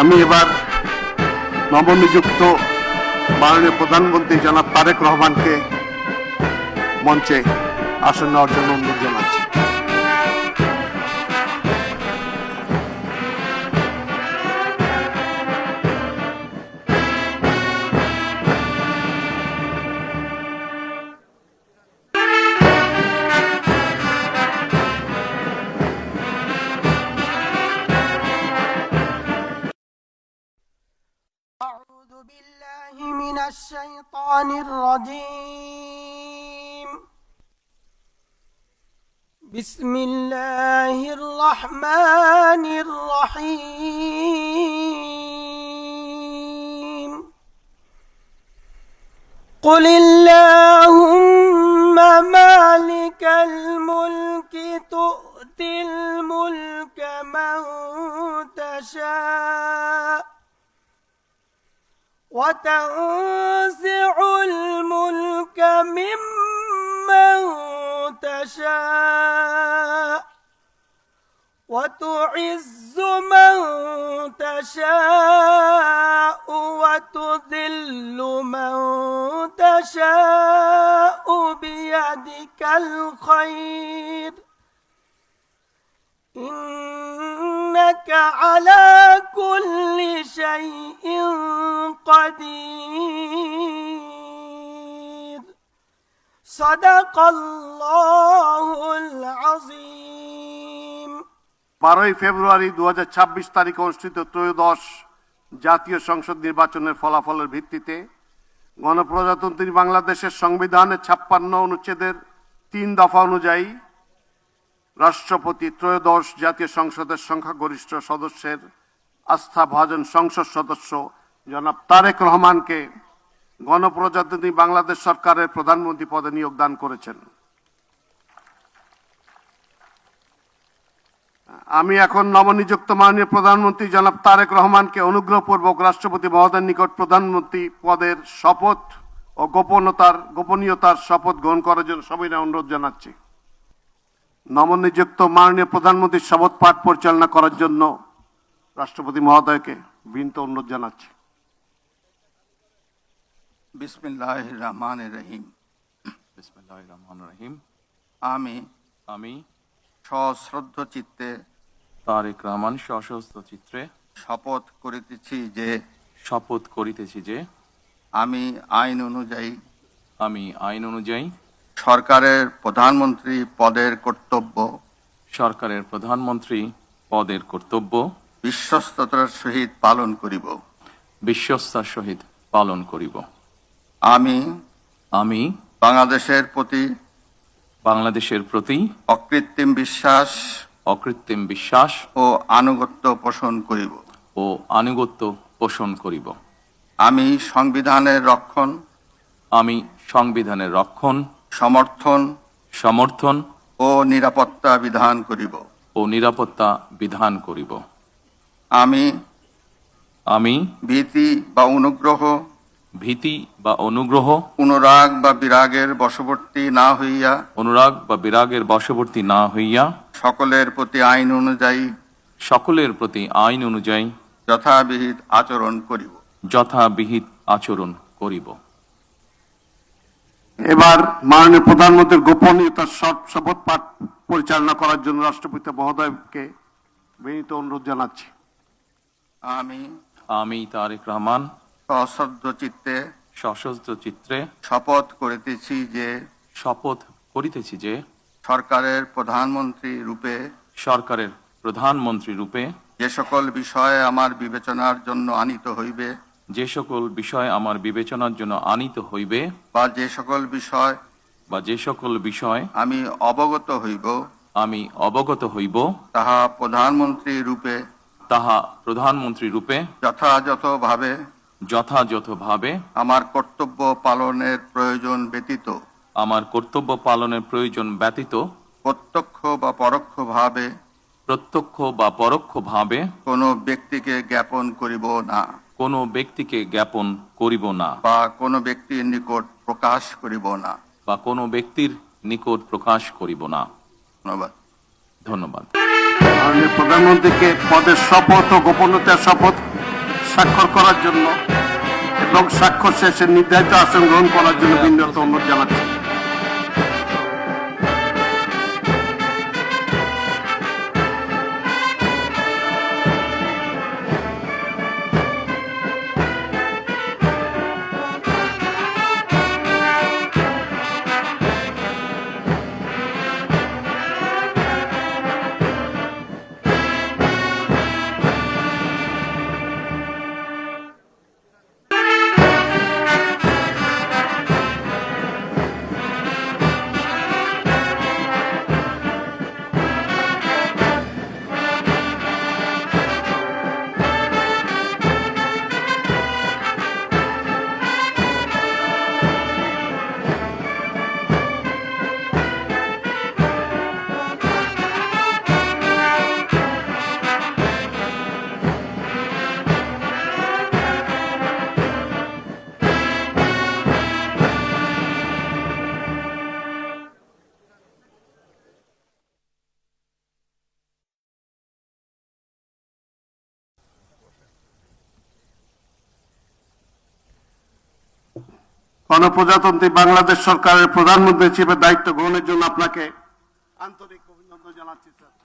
আমি এবার নবনিযুক্ত মাননীয় প্রধানমন্ত্রী জনাব তারেক রহমানকে মঞ্চে আসন নেওয়ার জন্য অনুরোধ জানাচ্ছি। أعوذ بالله من الشيطان الرجيم. بسم الله الرحمن الرحيم. قل اللهم مالك الملك تؤتي الملك من تشاء وتنزع الملك ممن تشاء وتعز من تشاء وتذل من تشاء بيدك الخير إنك على كل شيء قدير. صدق الله العظيم. 12 ফেব্রুয়ারি 2026 তারিখে অনুষ্ঠিত ত্রয়োদশ জাতীয় সংসদ নির্বাচনের ফলাফলের ভিত্তিতে গণপ্রজাতন্ত্রী বাংলাদেশের সংবিধানের 56 অনুচ্ছেদের 3 দফা অনুযায়ী রাষ্ট্রপতি ত্রয়োদশ জাতীয় সংসদের সংখ্যাগরিষ্ঠ সদস্যের আস্থাভাজন সংসদ সদস্য জনাব তারেক রহমানকে গণপ্রজাতন্ত্রী বাংলাদেশ সরকারের প্রধানমন্ত্রী পদে নিয়োগ দান করেছেন। আমি এখন নবনিযুক্ত মাননীয় প্রধানমন্ত্রী জনাব তারেক রহমানকে অনুগ্রহপূর্বক রাষ্ট্রপতি মহোদয়ের নিকট প্রধানমন্ত্রী পদের শপথ ও গোপনীয়তার শপথ গ্রহণ করার জন্য সবিনয় অনুরোধ জানাচ্ছি। নবনিযুক্ত মাননীয় প্রধানমন্ত্রীর শপথ পাঠ পরিচালনা করার জন্য রাষ্ট্রপতি মহোদয়কে বিনীত অনুরোধ জানাচ্ছি। বিসমিল্লাহির রহমানির রহিম। বিসমিল্লাহির রহমানির রহিম। আমি সশ্রদ্ধ চিত্তে তারেক রহমান সশস্ত্র চিত্রে শপথ করিতেছি যে আমি আইন অনুযায়ী সরকারের প্রধানমন্ত্রী পদের কর্তব্য বিশ্বস্ততার সহিত পালন করিব। আমি বাংলাদেশের প্রতি অকৃত্রিম বিশ্বাস ও আনুগত্য পোষণ করিব। আমি সংবিধানের রক্ষণ সমর্থন ও নিরাপত্তা বিধান করিব। আমি ভীতি বা অনুগ্রহ অনুরাগ বা বিরাগের বশবর্তী না হইয়া সকলের প্রতি আইন অনুযায়ী যথাবিহিত আচরণ করিব। এবার মাননীয় প্রধানমন্ত্রীর গোপনীয়তার শপথ পাঠ পরিচালনা করার জন্য রাষ্ট্রপতি মহোদয়কে বিনীত অনুরোধ জানাচ্ছি। আমি তারেক রহমান সশস্ত্র চিত্রে শপথ করিতেছি যে সরকারের প্রধানমন্ত্রী রূপে যে সকল বিষয় আমার বিবেচনার জন্য আনিত হইবে বা যে সকল বিষয় আমি অবগত হইব তাহা প্রধানমন্ত্রী রূপে যথাযথভাবে আমার কর্তব্য পালনের প্রয়োজন ব্যতীত প্রত্যক্ষ বা পরোক্ষভাবে কোনো ব্যক্তিকে জ্ঞাপন করিব না বা কোনো ব্যক্তির নিকট প্রকাশ করিব না। ধন্যবাদ। মাননীয় প্রধানমন্ত্রীকে পদের শপথ ও গোপনীয়তার শপথ স্বাক্ষর করার জন্য এবং স্বাক্ষর শেষে নির্ধারিত আসন গ্রহণ করার জন্য বিনীত অনুরোধ জানাচ্ছি। গণপ্রজাতন্ত্রী বাংলাদেশ সরকারের প্রধানমন্ত্রী হিসেবে দায়িত্ব গ্রহণের জন্য আপনাকে আন্তরিক অভিনন্দন জানাচ্ছি স্যার।